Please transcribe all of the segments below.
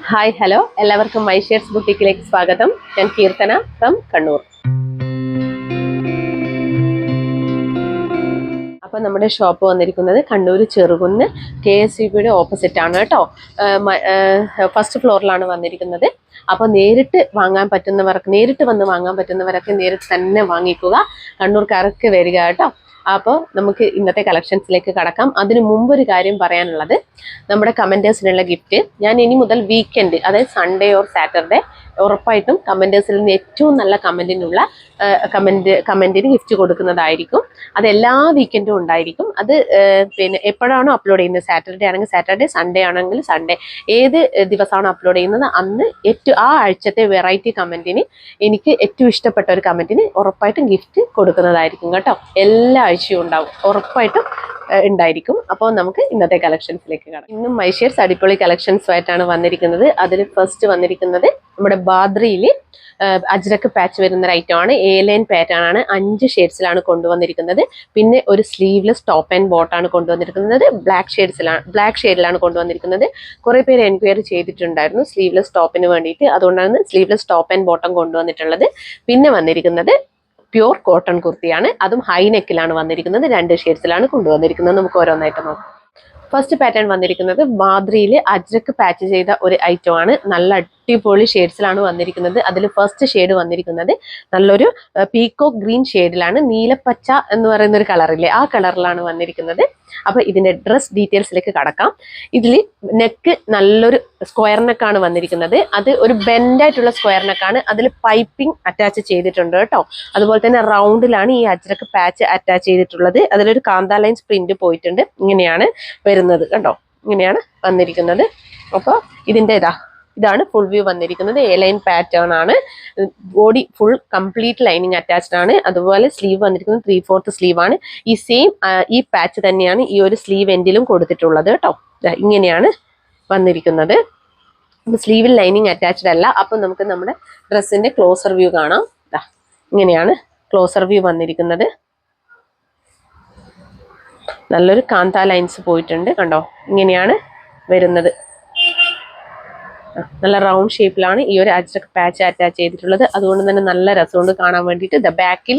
Hi hello എല്ലാവർക്കും മൈഷേഴ്സ് ബുട്ടിക്കിലേക്ക് സ്വാഗതം. ഞാൻ കീർത്തന ഫ്രം കണ്ണൂർ. അപ്പോൾ നമ്മുടെ ഷോപ്പ് വന്നിരിക്കുന്നത് കണ്ണൂർ ചെറുകുന്ന് KSCB ഓപ്പോസിറ്റ് ആണ് കേട്ടോ. ഫസ്റ്റ് ഫ്ലോറിലാണ് വന്നിരിക്കുന്നത്. അപ്പോൾ നേരിട്ട് വന്ന് വാങ്ങാൻ പറ്റുന്നവരൊക്കെ നേരിട്ട് തന്നെ വാങ്ങിക്കുക. കണ്ണൂർക്കാർക്ക് വരിക കേട്ടോ. അപ്പോൾ നമുക്ക് ഇന്നത്തെ കളക്ഷൻസിലേക്ക് കടക്കാം. അതിനു മുമ്പ് ഒരു കാര്യം പറയാനുള്ളത്, നമ്മുടെ കമൻറ്റേഴ്സിനുള്ള ഗിഫ്റ്റ് ഞാൻ ഇനി മുതൽ വീക്കെൻഡ്, അതായത് സൺഡേ ഓർ സാറ്റർഡേ, ഉറപ്പായിട്ടും കമൻറ്റേഴ്സിൽ നിന്ന് ഏറ്റവും നല്ല കമൻറ്റിന് ഗിഫ്റ്റ് കൊടുക്കുന്നതായിരിക്കും. അത് എല്ലാ വീക്കെൻഡും ഉണ്ടായിരിക്കും. അത് പിന്നെ എപ്പോഴാണോ അപ്ലോഡ് ചെയ്യുന്നത്, സാറ്റർഡേ ആണെങ്കിൽ സാറ്റർഡേ, സൺഡേ ആണെങ്കിൽ സൺഡേ, ഏത് ദിവസമാണോ അപ്ലോഡ് ചെയ്യുന്നത് അന്ന് ആ ആഴ്ചത്തെ വെറൈറ്റി കമൻറ്റിന്, എനിക്ക് ഏറ്റവും ഇഷ്ടപ്പെട്ട ഒരു കമൻറ്റിന് ഉറപ്പായിട്ടും ഗിഫ്റ്റ് കൊടുക്കുന്നതായിരിക്കും കേട്ടോ. എല്ലാ ആഴ്ചയും ഉണ്ടാവും, ഉറപ്പായിട്ടും ഉണ്ടായിരിക്കും. അപ്പോൾ നമുക്ക് ഇന്നത്തെ കളക്ഷൻസിലേക്ക് കാണാം. ഇന്നും മൈഷേഴ്സ് അടിപൊളി കളക്ഷൻസുമായിട്ടാണ് വന്നിരിക്കുന്നത്. അതിൽ ഫസ്റ്റ് വന്നിരിക്കുന്നത് നമ്മുടെ ബാദ്രിയിൽ അജ്രക്ക് പാച്ച് വരുന്ന ഒരു ഐറ്റം ആണ്. A-line പാറ്റേൺ ആണ്. 5 ഷെയ്ഡ്സിലാണ് കൊണ്ടുവന്നിരിക്കുന്നത്. പിന്നെ ഒരു സ്ലീവ്ലെസ് ടോപ്പ് ആൻഡ് ബോട്ടാണ് കൊണ്ടുവന്നിരിക്കുന്നത്. ബ്ലാക്ക് ഷെയ്ഡിലാണ് കൊണ്ടുവന്നിരിക്കുന്നത്. കുറെ പേര് എൻക്വയറി ചെയ്തിട്ടുണ്ടായിരുന്നു സ്ലീവ്ലെസ് ടോപ്പിന് വേണ്ടിയിട്ട്. അതുകൊണ്ടാണ് സ്ലീവ്ലെസ് ടോപ്പ് ആൻഡ് ബോട്ടം കൊണ്ടുവന്നിട്ടുള്ളത്. പിന്നെ വന്നിരിക്കുന്നത് പ്യൂർ കോട്ടൺ കുർത്തിയാണ്. അതും ഹൈ നെക്കിലാണ് വന്നിരിക്കുന്നത്. 2 ഷെയ്ഡ്സിലാണ് കൊണ്ടുവന്നിരിക്കുന്നത്. നമുക്ക് ഓരോന്നായിട്ട് നോക്കാം. ഫസ്റ്റ് പാറ്റേൺ വന്നിരിക്കുന്നത് ബാദ്രിയിൽ അജ്രക്ക് പാച്ച് ചെയ്ത ഒരു ഐറ്റം ആണ്. നല്ല അടിപൊളി ഷെയ്ഡ്സിലാണ് വന്നിരിക്കുന്നത്. അതിൽ ഫസ്റ്റ് ഷെയ്ഡ് വന്നിരിക്കുന്നത് നല്ലൊരു പീക്കോക്ക് ഗ്രീൻ ഷെയ്ഡിലാണ്. നീലപ്പച്ച എന്ന് പറയുന്ന ഒരു കളറില്ലേ, ആ കളറിലാണ് വന്നിരിക്കുന്നത്. അപ്പൊ ഇതിന്റെ ഡ്രസ് ഡീറ്റെയിൽസിലേക്ക് കടക്കാം. ഇതിൽ നെക്ക് നല്ലൊരു സ്ക്വയർ നെക്കാണ് വന്നിരിക്കുന്നത്. അത് ഒരു ബെൻഡായിട്ടുള്ള സ്ക്വയർ നെക്കാണ്. അതിൽ പൈപ്പിംഗ് അറ്റാച്ച് ചെയ്തിട്ടുണ്ട് കേട്ടോ. അതുപോലെ തന്നെ റൗണ്ടിലാണ് ഈ അജ്രക്ക് പാച്ച് അറ്റാച്ച് ചെയ്തിട്ടുള്ളത്. അതിലൊരു കാന്ത ലൈൻസ് പ്രിന്റ് പോയിട്ടുണ്ട്. ഇങ്ങനെയാണ് വരുന്നത് കണ്ടോ. ഇങ്ങനെയാണ് വന്നിരിക്കുന്നത്. അപ്പോൾ ഇതാണ് ഫുൾ വ്യൂ വന്നിരിക്കുന്നത്. A-line പാറ്റേൺ ആണ്. Body full complete lining attached ആണ്. അതുപോലെ സ്ലീവ് വന്നിരിക്കുന്നത് 3/4 സ്ലീവ് ആണ്. ഈ പാച്ച് തന്നെയാണ് ഈ ഒരു സ്ലീവ് എൻഡിലും കൊടുത്തിട്ടുള്ളത് കേട്ടോ. ഇങ്ങനെയാണ് വന്നിരിക്കുന്നത്. സ്ലീവിൽ ലൈനിങ് അറ്റാച്ച്ഡ് അല്ല. അപ്പം നമുക്ക് നമ്മുടെ ഡ്രസ്സിന്റെ ക്ലോസർ വ്യൂ കാണാം. ഇങ്ങനെയാണ് ക്ലോസർ വ്യൂ വന്നിരിക്കുന്നത്. നല്ലൊരു കാന്ത ലൈൻസ് പോയിട്ടുണ്ട് കണ്ടോ. ഇങ്ങനെയാണ് വരുന്നത്. നല്ല റൗണ്ട് ഷേപ്പിലാണ് ഈ ഒരു അജ്രക്ക് പാച്ച് അറ്റാച്ച് ചെയ്തിട്ടുള്ളത്. അതുകൊണ്ട് തന്നെ നല്ല രസമുണ്ട് കാണാൻ വേണ്ടിയിട്ട്. ബാക്കിൽ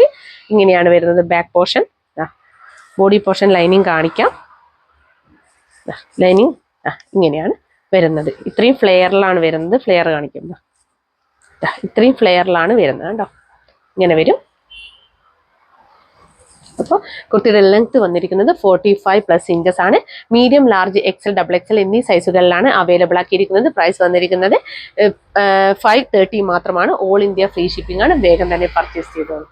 ഇങ്ങനെയാണ് വരുന്നത്. Back portion, body portion lining കാണിക്കാം. ലൈനിങ് ഇങ്ങനെയാണ് വരുന്നത്. ഇത്രയും ഫ്ലെയറിലാണ് വരുന്നത്. ഫ്ലെയർ കാണിക്കുന്നത് ഇത്രയും ഫ്ലെയറിലാണ് വരുന്നത് കേട്ടോ. ഇങ്ങനെ വരും. അപ്പോൾ കുർത്തിയുടെ ലെങ്ത് വന്നിരിക്കുന്നത് 45+ ഇഞ്ചസ് ആണ്. മീഡിയം, ലാർജ്, XL, XXL എന്നീ സൈസുകളിലാണ് അവൈലബിൾ ആക്കിയിരിക്കുന്നത്. പ്രൈസ് വന്നിരിക്കുന്നത് 530 മാത്രമാണ്. ഓൾ ഇന്ത്യ ഫ്രീ ഷിപ്പിംഗ് ആണ്. വേഗം തന്നെ പർച്ചേസ് ചെയ്തോളൂ.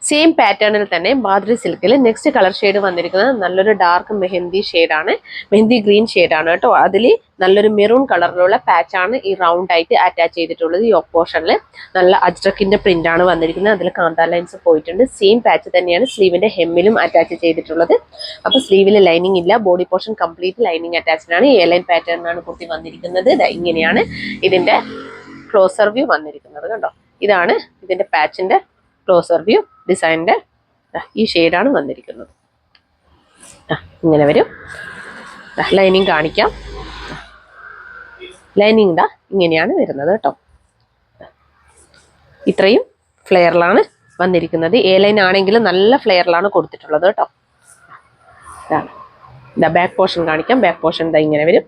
സെയിം പാറ്റേണിൽ തന്നെ ബാദ്രി സിൽക്കിൽ നെക്സ്റ്റ് കളർ ഷെയ്ഡ് വന്നിരിക്കുന്നത് നല്ലൊരു ഡാർക്ക് മെഹന്തി ഷെയ്ഡാണ്. മെഹന്തി ഗ്രീൻ ഷെയ്ഡാണ് കേട്ടോ. അതിൽ നല്ലൊരു മെറൂൺ കളറിലുള്ള പാച്ചാണ് ഈ റൗണ്ട് ആയിട്ട് അറ്റാച്ച് ചെയ്തിട്ടുള്ളത്. ഈ ഓപ്പോഷനിൽ നല്ല അജ്രക്കിന്റെ പ്രിന്റ് ആണ് വന്നിരിക്കുന്നത്. അതിൽ കാന്ത ലൈൻസ് പോയിട്ടുണ്ട്. സെയിം പാച്ച് തന്നെയാണ് സ്ലീവിന്റെ ഹെമ്മിലും അറ്റാച്ച് ചെയ്തിട്ടുള്ളത്. അപ്പോൾ സ്ലീവിൽ ലൈനിങ് ഇല്ല. Body portion complete lining attached ആണ്. A-line പാറ്റേണിനാണ് കുർത്തി വന്നിരിക്കുന്നത്. ഇങ്ങനെയാണ് ഇതിന്റെ ക്ലോസർ വ്യൂ വന്നിരിക്കുന്നത് കണ്ടോ. ഇതാണ് ഇതിന്റെ പാച്ചിന്റെ ക്ലോസർ വ്യൂ. ഡിസൈനിന്റെ ഈ ഷെയ്ഡാണ് വന്നിരിക്കുന്നത്. ഇങ്ങനെ വരും. ലൈനിങ് കാണിക്കാം. ലൈനിങ് ഇങ്ങനെയാണ് വരുന്നത് കേട്ടോ. ഇത്രയും ഫ്ലെയറിലാണ് വന്നിരിക്കുന്നത്. A-line ആണെങ്കിൽ നല്ല ഫ്ലെയറിലാണ് കൊടുത്തിട്ടുള്ളത് കേട്ടോ. ബാക്ക് പോർഷൻ കാണിക്കാം. ബാക്ക് പോർഷൻ ഇങ്ങനെ വരും.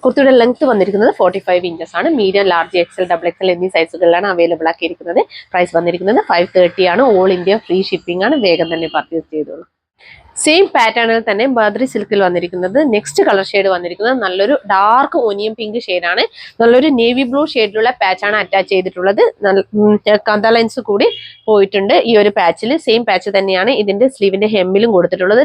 കുർത്തിയുടെ ലെങ്ത് വന്നിരിക്കുന്നത് 45 ഇഞ്ചസ് ആണ്. മീഡിയം, ലാർജ്, XL, XXL എന്നീ സൈസുകളിലാണ് അവൈലബിൾ ആക്കിയിരിക്കുന്നത്. പ്രൈസ് വന്നിരിക്കുന്നത് 530 ആണ്. ഓൾ ഇന്ത്യ ഫ്രീ ഷിപ്പിംഗ് ആണ്. വേഗം തന്നെ പർച്ചേസ് ചെയ്തോളൂ. സെയിം പാറ്റേണിൽ തന്നെ ബാദ്രി സിൽക്കിൽ വന്നിരിക്കുന്നത് നെക്സ്റ്റ് കളർ ഷെയ്ഡ് വന്നിരിക്കുന്നത് നല്ലൊരു ഡാർക്ക് ഓനിയൻ പിങ്ക് ഷെയ്ഡാണ്. നല്ലൊരു നേവി ബ്ലൂ ഷെയ്ഡിലുള്ള പാച്ചാണ് അറ്റാച്ച് ചെയ്തിട്ടുള്ളത്. കാന്ത ലൈൻസ് കൂടി പോയിട്ടുണ്ട് ഈ ഒരു പാച്ചിൽ. സെയിം പാച്ച് തന്നെയാണ് ഇതിന്റെ സ്ലീവിന്റെ ഹെമ്മിലും കൊടുത്തിട്ടുള്ളത്.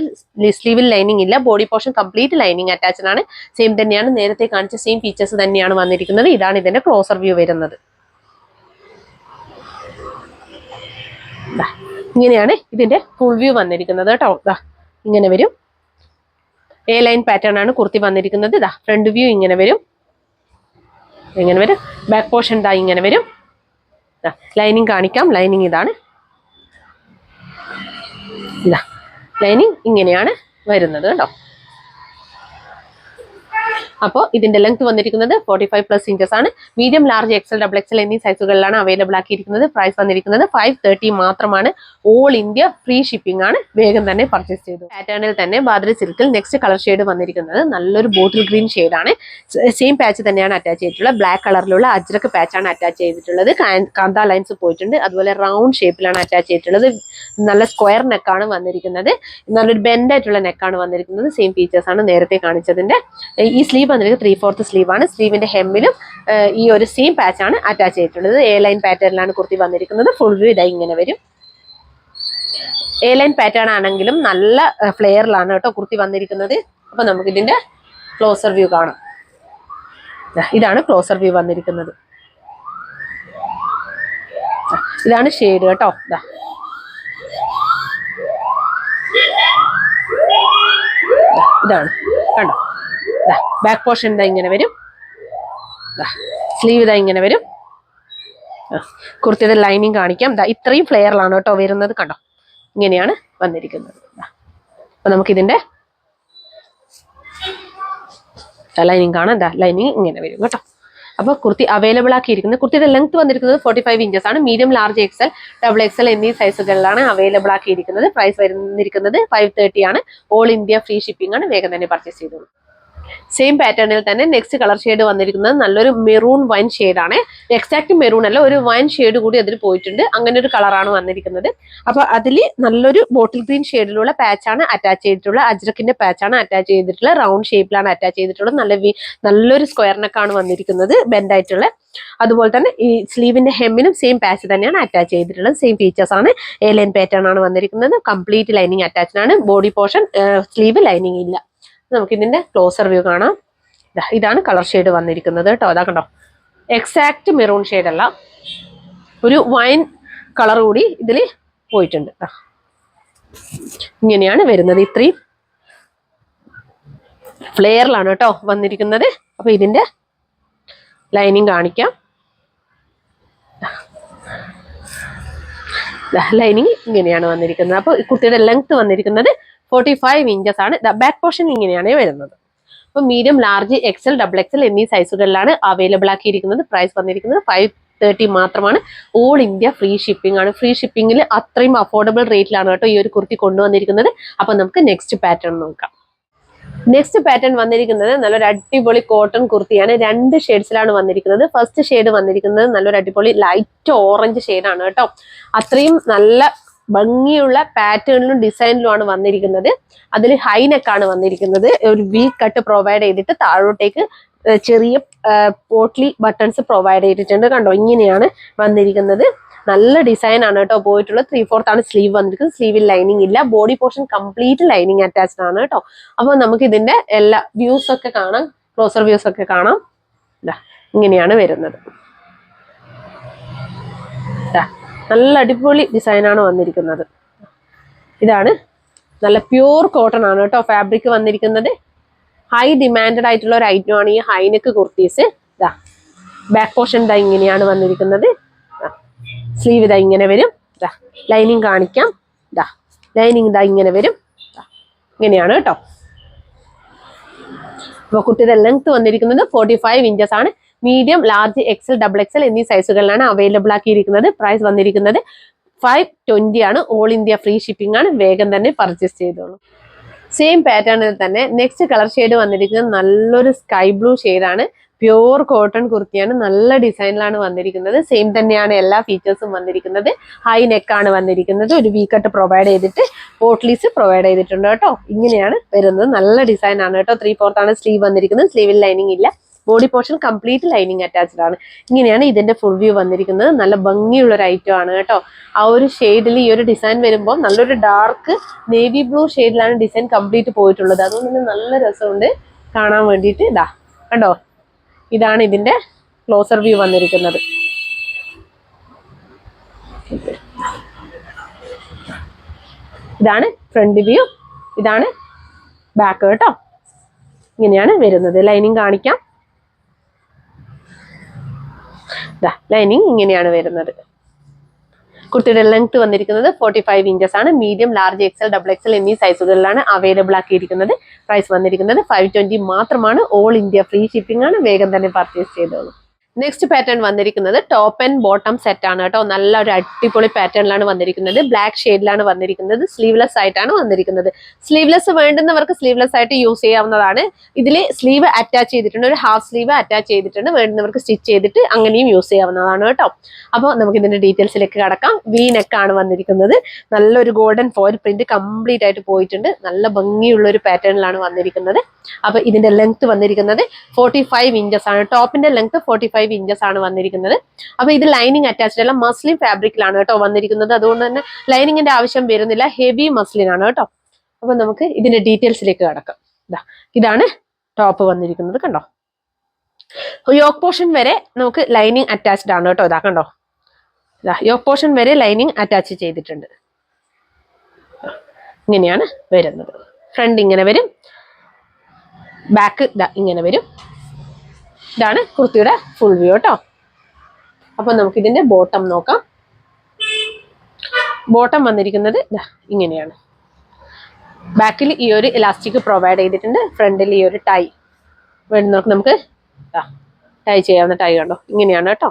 സ്ലീവിൽ ലൈനിങ് ഇല്ല. Body portion complete lining attached ആണ്. സെയിം തന്നെയാണ് നേരത്തെ കാണിച്ച സെയിം ഫീച്ചേഴ്സ് തന്നെയാണ് വന്നിരിക്കുന്നത്. ഇതാണ് ഇതിന്റെ ക്ലോസർ വ്യൂ വരുന്നത്. ഇങ്ങനെയാണ് ഇതിന്റെ ഫുൾ വ്യൂ വന്നിരിക്കുന്നത് കേട്ടോ. ഇങ്ങനെ വരും. A-line പാറ്റേൺ ആണ് കുർത്തി വന്നിരിക്കുന്നത്. ഫ്രണ്ട് വ്യൂ ഇങ്ങനെ വരും. ബാക്ക് പോർഷൻ ഇങ്ങനെ വരും. ലൈനിങ് കാണിക്കാം. ലൈനിങ് ഇതാണ്. ലൈനിങ് ഇങ്ങനെയാണ് വരുന്നത് കേട്ടോ. അപ്പോൾ ഇതിന്റെ ലെങ്ത് വന്നിരിക്കുന്നത് 45+ ആണ്. Medium, large, XL, double XL എന്നീ സൈസുകളിലാണ് അവൈലബിൾ ആക്കിയിരിക്കുന്നത്. പ്രൈസ് വന്നിരിക്കുന്നത് 530 മാത്രമാണ്. ഓൾ ഇന്ത്യ ഫ്രീ ഷിപ്പിംഗ് ആണ്. വേഗം തന്നെ പർച്ചേസ് ചെയ്തു. പാറ്റേണിൽ തന്നെ ബാദ്രി സിൽക്കിൽ നെക്സ്റ്റ് കളർ ഷെയ്ഡ് വന്നിരിക്കുന്നത് നല്ലൊരു ബോട്ടിൽ ഗ്രീൻ ഷെയ്ഡാണ്. സെയിം പാച്ച് തന്നെയാണ് അറ്റാച്ച് ചെയ്തിട്ടുള്ളത്. ബ്ലാക്ക് കളറിലുള്ള അജ്രക്ക് പാച്ചാണ് അറ്റാച്ച് ചെയ്തിട്ടുള്ളത്. കാന്ത ലൈൻസ് പോയിട്ടുണ്ട്. അതുപോലെ റൗണ്ട് ഷേപ്പിലാണ് അറ്റാച്ച് ചെയ്തിട്ടുള്ളത്. നല്ല സ്ക്വയർ നെക്കാണ് വന്നിരിക്കുന്നത്. നല്ലൊരു ബെൻഡ് ആയിട്ടുള്ള നെക്കാണ് വന്നിരിക്കുന്നത്. സെയിം ഫീച്ചേഴ്സ് ആണ് നേരത്തെ കാണിച്ചതിന്റെ. ഈ സ്ലീവ് വന്നിരിക്കുന്നത് 3/4 സ്ലീവ് ആണ്. സ്ലീവിന്റെ ഹെമ്മിലും ഈ ഒരു സെയിം പാച്ച് ആണ് അറ്റാച്ച് ചെയ്തിട്ടുള്ളത്. എ ലൈൻ പാറ്റേണിലാണ് കുർത്തി വന്നിരിക്കുന്നത്. ഫുൾ വ്യൂ ഇതാ ഇങ്ങനെ വരും. എ ലൈൻ പാറ്റേൺ ആണെങ്കിലും നല്ല ഫ്ലെയറിലാണ് കേട്ടോ കുർത്തി വന്നിരിക്കുന്നത്. അപ്പൊ നമുക്ക് ഇതിന്റെ ക്ലോസർ വ്യൂ കാണാം. ഇതാണ് ക്ലോസർ വ്യൂ വന്നിരിക്കുന്നത്. ഇതാണ് ഷെയ്ഡ് കേട്ടോ. ഇതാണ് കണ്ടോ. ബാക്ക് പോർഷൻ ഇതാ ഇങ്ങനെ വരും. സ്ലീവ് ഇതാ ഇങ്ങനെ വരും. കുർത്തിയുടെ ലൈനിങ് കാണിക്കാം. ഇത്രയും ഫ്ലെയറിലാണ് കേട്ടോ വരുന്നത്. കണ്ടോ, ഇങ്ങനെയാണ് വന്നിരിക്കുന്നത്. അപ്പൊ നമുക്കിതിന്റെ ലൈനിങ് കാണാം. ലൈനിങ് ഇങ്ങനെ വരും കേട്ടോ. അപ്പൊ കുർത്തി അവൈലബിൾ ആക്കിയിരിക്കുന്നത്. കുർത്തിയുടെ ലെങ്ത് വന്നിരിക്കുന്നത് 45 ഇഞ്ചസ് ആണ്. Medium, large, XL, double XL എന്നീ സൈസുകളിലാണ് അവൈലബിൾ ആക്കിയിരിക്കുന്നത്. പ്രൈസ് വരുന്നിരിക്കുന്നത് 530 ആണ്. ഓൾ ഇന്ത്യ ഫ്രീ ഷിപ്പിംഗ് ആണ്. വേഗം തന്നെ പർച്ചേസ് ചെയ്തോളൂ. സെയിം പാറ്റേണിൽ തന്നെ നെക്സ്റ്റ് കളർ ഷെയ്ഡ് വന്നിരിക്കുന്നത് നല്ലൊരു മെറൂൺ വൈൻ ഷെയ്ഡാണ്. എക്സാക്ട് മെറൂൺ അല്ല, ഒരു വൈൻ ഷെയ്ഡ് കൂടി അതിൽ പോയിട്ടുണ്ട്. അങ്ങനെ ഒരു കളറാണ് വന്നിരിക്കുന്നത്. അപ്പൊ അതിൽ നല്ലൊരു ബോട്ടിൽ ഗ്രീൻ ഷെയ്ഡിലുള്ള പാച്ചാണ് അറ്റാച്ച് ചെയ്തിട്ടുള്ളത്. അജ്രക്കിന്റെ പാച്ചാണ് അറ്റാച്ച് ചെയ്തിട്ടുള്ളത്. റൗണ്ട് ഷേപ്പിലാണ് അറ്റാച്ച് ചെയ്തിട്ടുള്ളത്. നല്ലൊരു സ്ക്വയർ നെക്കാണ് വന്നിരിക്കുന്നത്, ബെൻഡ് ആയിട്ടുള്ള. അതുപോലെ തന്നെ ഈ സ്ലീവിന്റെ ഹെമ്മിനും സെയിം പാച്ച് തന്നെയാണ് അറ്റാച്ച് ചെയ്തിട്ടുള്ളത്. സെയിം ഫീച്ചേഴ്സ് ആണ്. എ ലൈൻ പാറ്റേൺ ആണ് വന്നിരിക്കുന്നത്. കംപ്ലീറ്റ് ലൈനിങ് അറ്റാച്ച്ഡ് ആണ്. ബോഡി പോർഷൻ സ്ലീവ് ലൈനിങ് ഇല്ല. നമുക്ക് ഇതിന്റെ ക്ലോസർ വ്യൂ കാണാം. ഇതാണ് കളർ ഷെയ്ഡ് വന്നിരിക്കുന്നത് കേട്ടോ. അതാ കണ്ടോ, എക്സാക്ട് മെറൂൺ ഷെയ്ഡ് അല്ല, ഒരു വൈൻ കളർ കൂടി ഇതിൽ പോയിട്ടുണ്ട്. ഇങ്ങനെയാണ് വരുന്നത്. ഇത്രയും ഫ്ലെയറിലാണ് കേട്ടോ വന്നിരിക്കുന്നത്. അപ്പൊ ഇതിന്റെ ലൈനിങ് കാണിക്കാം. ലൈനിങ് ഇങ്ങനെയാണ് വന്നിരിക്കുന്നത്. അപ്പൊ കുർത്തിയുടെ ലെങ്ത് വന്നിരിക്കുന്നത് 45 ഇഞ്ചസ് ആണ്. ബാക്ക് പോർഷൻ ഇങ്ങനെയാണ് വരുന്നത്. അപ്പൊ medium, large, XL, double XL എന്നീ സൈസുകളിലാണ് അവൈലബിൾ ആക്കിയിരിക്കുന്നത്. പ്രൈസ് വന്നിരിക്കുന്നത് 530 മാത്രമാണ്. ഓൾ ഇന്ത്യ ഫ്രീ ഷിപ്പിംഗ് ആണ്. ഫ്രീ ഷിപ്പിംഗിൽ അത്രയും അഫോർഡബിൾ റേറ്റിലാണ് കേട്ടോ ഈ ഒരു കുർത്തി കൊണ്ടുവന്നിരിക്കുന്നത്. അപ്പൊ നമുക്ക് നെക്സ്റ്റ് പാറ്റേൺ നോക്കാം. നെക്സ്റ്റ് പാറ്റേൺ വന്നിരിക്കുന്നത് നല്ലൊരു അടിപൊളി കോട്ടൺ കുർത്തിയാണ്. 2 ഷെയ്ഡ്സിലാണ് വന്നിരിക്കുന്നത്. ഫസ്റ്റ് ഷെയ്ഡ് വന്നിരിക്കുന്നത് നല്ലൊരു അടിപൊളി ലൈറ്റ് ഓറഞ്ച് ഷെയ്ഡാണ് കേട്ടോ. അത്രയും നല്ല ഭംഗിയുള്ള പാറ്റേണിലും ഡിസൈനിലുമാണ് വന്നിരിക്കുന്നത്. അതിൽ ഹൈ നെക്കാണ് വന്നിരിക്കുന്നത്. ഒരു വി കട്ട് പ്രൊവൈഡ് ചെയ്തിട്ട് താഴോട്ടേക്ക് ചെറിയ പോട്ട്ലി ബട്ടൺസ് പ്രൊവൈഡ് ചെയ്തിട്ടുണ്ട്. കണ്ടോ, ഇങ്ങനെയാണ് വന്നിരിക്കുന്നത്. നല്ല ഡിസൈൻ ആണ് കേട്ടോ പോയിട്ടുള്ളത്. 3/4 ആണ് സ്ലീവ് വന്നിരിക്കുന്നത്. സ്ലീവിൽ ലൈനിങ് ഇല്ല. Body portion complete lining attached ആണ് കേട്ടോ. അപ്പൊ നമുക്ക് ഇതിന്റെ എല്ലാ വ്യൂസ് ഒക്കെ കാണാം. ക്ലോസർ വ്യൂസ് ഒക്കെ കാണാം. ഇങ്ങനെയാണ് വരുന്നത്. നല്ല അടിപൊളി ഡിസൈൻ ആണ് വന്നിരിക്കുന്നത്. ഇതാണ് നല്ല പ്യൂർ കോട്ടൺ ആണ് കേട്ടോ ഫാബ്രിക് വന്നിരിക്കുന്നത്. ഹൈ ഡിമാൻഡഡ് ആയിട്ടുള്ള ഒരു ഐറ്റം ആണ് ഈ ഹൈനെക്ക് കുർത്തീസ്. ബാക്ക് പോർഷൻ ഇതാ ഇങ്ങനെയാണ് വന്നിരിക്കുന്നത്. സ്ലീവ് ഇതാ ഇങ്ങനെ വരും. ലൈനിങ് കാണിക്കാം. ലൈനിങ് ഇതാ ഇങ്ങനെ വരും. ഇങ്ങനെയാണ് കേട്ടോ. അപ്പൊ കുട്ടിയുടെ ലെങ്ത് വന്നിരിക്കുന്നത് 45 ഇഞ്ചസ് ആണ്. Medium, large, XL, double XL എന്നീ സൈസുകളിലാണ് അവൈലബിൾ ആക്കിയിരിക്കുന്നത്. പ്രൈസ് വന്നിരിക്കുന്നത് 520 ആണ്. ഓൾ ഇന്ത്യ ഫ്രീ ഷിപ്പിംഗ് ആണ്. വേഗം തന്നെ പർച്ചേസ് ചെയ്തോളൂ. സെയിം പാറ്റേണിൽ തന്നെ നെക്സ്റ്റ് കളർ ഷെയ്ഡ് വന്നിരിക്കുന്നത് നല്ലൊരു സ്കൈ ബ്ലൂ ഷെയ്ഡാണ്. പ്യൂർ കോട്ടൺ കുർത്തിയാണ്. നല്ല ഡിസൈനിലാണ് വന്നിരിക്കുന്നത്. സെയിം തന്നെയാണ് എല്ലാ ഫീച്ചേഴ്സും വന്നിരിക്കുന്നത്. ഹൈ നെക്കാണ് വന്നിരിക്കുന്നത്. ഒരു വി കട്ട് പ്രൊവൈഡ് ചെയ്തിട്ട് പോട്ട്ലീസ് പ്രൊവൈഡ് ചെയ്തിട്ടുണ്ട് കേട്ടോ. ഇങ്ങനെയാണ് വരുന്നത്. നല്ല ഡിസൈൻ ആണ് കേട്ടോ. 3/4 ആണ് സ്ലീവ് വന്നിരിക്കുന്നത്. സ്ലീവിൽ ലൈനിങ് ഇല്ല. Body portion complete lining attached ആണ്. ഇങ്ങനെയാണ് ഇതിന്റെ ഫുൾ വ്യൂ വന്നിരിക്കുന്നത്. നല്ല ഭംഗിയുള്ള ഒരു ഐറ്റം ആണ് കേട്ടോ. ആ ഒരു ഷെയ്ഡിൽ ഈ ഒരു ഡിസൈൻ വരുമ്പോൾ നല്ലൊരു ഡാർക്ക് നേവി ബ്ലൂ ഷെയ്ഡിലാണ് ഡിസൈൻ കംപ്ലീറ്റ് പോയിട്ടുള്ളത്. അതുകൊണ്ട് തന്നെ നല്ല രസമുണ്ട് കാണാൻ വേണ്ടിയിട്ട്. കണ്ടോ, ഇതാണ് ഇതിന്റെ ക്ലോസർ വ്യൂ വന്നിരിക്കുന്നത്. ഇതാണ് ഫ്രണ്ട് വ്യൂ. ഇതാണ് ബാക്ക് കേട്ടോ. ഇങ്ങനെയാണ് വരുന്നത്. ലൈനിങ് കാണിക്കാം. ലൈനിങ് ഇങ്ങനെയാണ് വരുന്നത്. കുർത്തിയുടെ ലെങ്ത് വന്നിരിക്കുന്നത് 45 ഇഞ്ചസ് ആണ്. Medium, large, XL, double XL എന്നീ സൈസുകളിലാണ് അവൈലബിൾ ആക്കിയിരിക്കുന്നത്. പ്രൈസ് വന്നിരിക്കുന്നത് 520 മാത്രമാണ്. ഓൾ ഇന്ത്യ ഫ്രീ ഷിപ്പിംഗ് ആണ്. വേഗം തന്നെ പർച്ചേസ് ചെയ്തോളൂ. നെക്സ്റ്റ് പാറ്റേൺ വന്നിരിക്കുന്നത് ടോപ്പ് ആൻഡ് ബോട്ടം സെറ്റ് ആണ് കേട്ടോ. നല്ല ഒരു അടിപൊളി പാറ്റേണിലാണ് വന്നിരിക്കുന്നത്. ബ്ലാക്ക് ഷെയ്ഡിലാണ് വന്നിരിക്കുന്നത്. സ്ലീവ്ലെസ് ആയിട്ടാണ് വന്നിരിക്കുന്നത്. സ്ലീവ്ലെസ് വേണ്ടുന്നവർക്ക് സ്ലീവ്ലെസ് ആയിട്ട് യൂസ് ചെയ്യാവുന്നതാണ്. ഇതിൽ സ്ലീവ് അറ്റാച്ച് ചെയ്തിട്ടുണ്ട്, ഒരു ഹാഫ് സ്ലീവ് അറ്റാച്ച് ചെയ്തിട്ടുണ്ട്. വേണ്ടുന്നവർക്ക് സ്റ്റിച്ച് ചെയ്തിട്ട് അങ്ങനെയും യൂസ് ചെയ്യാവുന്നതാണ് കേട്ടോ. അപ്പോൾ നമുക്ക് ഇതിന്റെ ഡീറ്റെയിൽസിലേക്ക് കടക്കാം. വി നെക്ക് ആണ് വന്നിരിക്കുന്നത്. നല്ലൊരു ഗോൾഡൻ ഫോയിൽ പ്രിന്റ് കംപ്ലീറ്റ് ആയിട്ട് പോയിട്ടുണ്ട്. നല്ല ഭംഗിയുള്ള ഒരു പാറ്റേണിലാണ് വന്നിരിക്കുന്നത്. അപ്പൊ ഇതിന്റെ ലെങ്ത് വന്നിരിക്കുന്നത് 45 ഇഞ്ചസ് ആണ്. ടോപ്പിന്റെ ലെങ്ത് 45 ഇഞ്ചസ് ആണ് വന്നിരിക്കുന്നത്. അപ്പൊ ഇത് ലൈനിങ് അറ്റാച്ച്ഡ് അല്ല, മസ്ലിൻ ഫാബ്രിക്കിലാണ് കേട്ടോ വന്നിരിക്കുന്നത്. അതുകൊണ്ട് തന്നെ ലൈനിങ്ങിന്റെ ആവശ്യം വരുന്നില്ല. ഹെവി മസ്ലിൻ ആണ് കേട്ടോ. അപ്പൊ നമുക്ക് ഇതിന്റെ ഡീറ്റെയിൽസിലേക്ക് കടക്കാം. ഇതാണ് ടോപ്പ് വന്നിരിക്കുന്നത്. കണ്ടോ, യോക്ക് പോർഷൻ വരെ നമുക്ക് ലൈനിങ് അറ്റാച്ച്ഡ് ആണ് കേട്ടോ. കണ്ടോ, യോക്ക് പോർഷൻ വരെ ലൈനിങ് അറ്റാച്ച് ചെയ്തിട്ടുണ്ട്. ഇങ്ങനെയാണ് വരുന്നത്. ഫ്രണ്ട് ഇങ്ങനെ വരും, ബാക്ക് ഇങ്ങനെ വരും. ഇതാണ് കുർത്തിയുടെ ഫുൾ വ്യൂ കേട്ടോ. അപ്പൊ നമുക്ക് ഇതിന്റെ ബോട്ടം നോക്കാം. ബോട്ടം വന്നിരിക്കുന്നത് ഇങ്ങനെയാണ്. ബാക്കിൽ ഈ ഒരു ഇലാസ്റ്റിക് പ്രൊവൈഡ് ചെയ്തിട്ടുണ്ട്. ഫ്രണ്ടിൽ ഈ ഒരു ടൈ വേണ്ടുന്നവർക്ക് നമുക്ക് ടൈ ചെയ്യാവുന്ന ടൈ കണ്ടോ, ഇങ്ങനെയാണ് കേട്ടോ.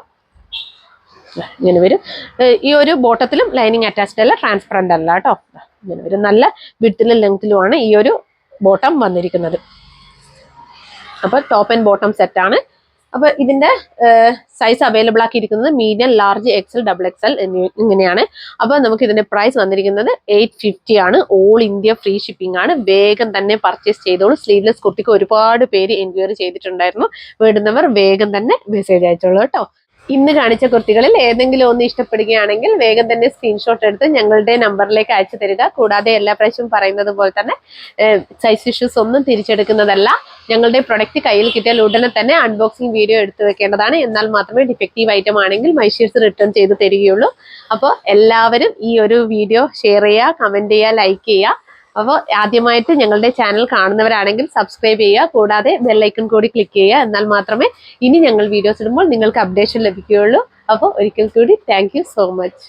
ഇങ്ങനെ വരും. ഈ ഒരു ബോട്ടത്തിലും ലൈനിങ് അറ്റാച്ച്ഡ് അല്ല, ട്രാൻസ്പെറന്റ് അല്ല കേട്ടോ. ഇങ്ങനെ വരും. നല്ല വിഡ്ത്തിലും ലെങ്ത്തിലുമാണ് ഈ ഒരു ബോട്ടം വന്നിരിക്കുന്നത്. അപ്പൊ ടോപ്പ് ആൻഡ് ബോട്ടം സെറ്റ് ആണ്. അപ്പൊ ഇതിന്റെ സൈസ് അവൈലബിൾ ആക്കിയിരിക്കുന്നത് medium, large, XL, double XL ഇങ്ങനെയാണ്. അപ്പൊ നമുക്ക് ഇതിന്റെ പ്രൈസ് വന്നിരിക്കുന്നത് 850 ആണ്. ഓൾ ഇന്ത്യ ഫ്രീ ഷിപ്പിംഗ് ആണ്. വേഗം തന്നെ പർച്ചേസ് ചെയ്തോളൂ. സ്ലീവ്ലെസ് കുർത്തിക്ക് ഒരുപാട് പേര് എൻക്വയറി ചെയ്തിട്ടുണ്ടായിരുന്നു. വേണ്ടുന്നവർ വേഗം തന്നെ മെസ്സേജ് അയച്ചോളൂ കേട്ടോ. ഇന്ന് കാണിച്ച കുർത്തികളിൽ ഏതെങ്കിലും ഒന്ന് ഇഷ്ടപ്പെടുകയാണെങ്കിൽ വേഗം തന്നെ സ്ക്രീൻഷോട്ട് എടുത്ത് ഞങ്ങളുടെ നമ്പറിലേക്ക് അയച്ചു തരിക. കൂടാതെ എല്ലാ പ്രാവശ്യവും പറയുന്നത് പോലെ തന്നെ സൈസ് ഇഷ്യൂസ് ഒന്നും തിരിച്ചെടുക്കുന്നതല്ല. ഞങ്ങളുടെ പ്രൊഡക്റ്റ് കയ്യിൽ കിട്ടിയാൽ ഉടനെ തന്നെ അൺബോക്സിംഗ് വീഡിയോ എടുത്തു വെക്കേണ്ടതാണ്. എന്നാൽ മാത്രമേ ഡിഫക്റ്റീവ് ഐറ്റം ആണെങ്കിൽ മൈഷീർസ് റിട്ടേൺ ചെയ്ത് തരികയുള്ളൂ. അപ്പോൾ എല്ലാവരും ഈ ഒരു വീഡിയോ ഷെയർ ചെയ്യുക, കമന്റ് ചെയ്യുക, ലൈക്ക് ചെയ്യുക. അപ്പോൾ ആദ്യമായിട്ട് ഞങ്ങളുടെ ചാനൽ കാണുന്നവരാണെങ്കിൽ സബ്സ്ക്രൈബ് ചെയ്യുക. കൂടാതെ ബെല്ലൈക്കൺ കൂടി ക്ലിക്ക് ചെയ്യുക. എന്നാൽ മാത്രമേ ഇനി ഞങ്ങൾ വീഡിയോസ് ഇടുമ്പോൾ നിങ്ങൾക്ക് അപ്ഡേഷൻ ലഭിക്കുകയുള്ളൂ. അപ്പോൾ ഒരിക്കൽ കൂടി താങ്ക് യു സോ മച്ച്.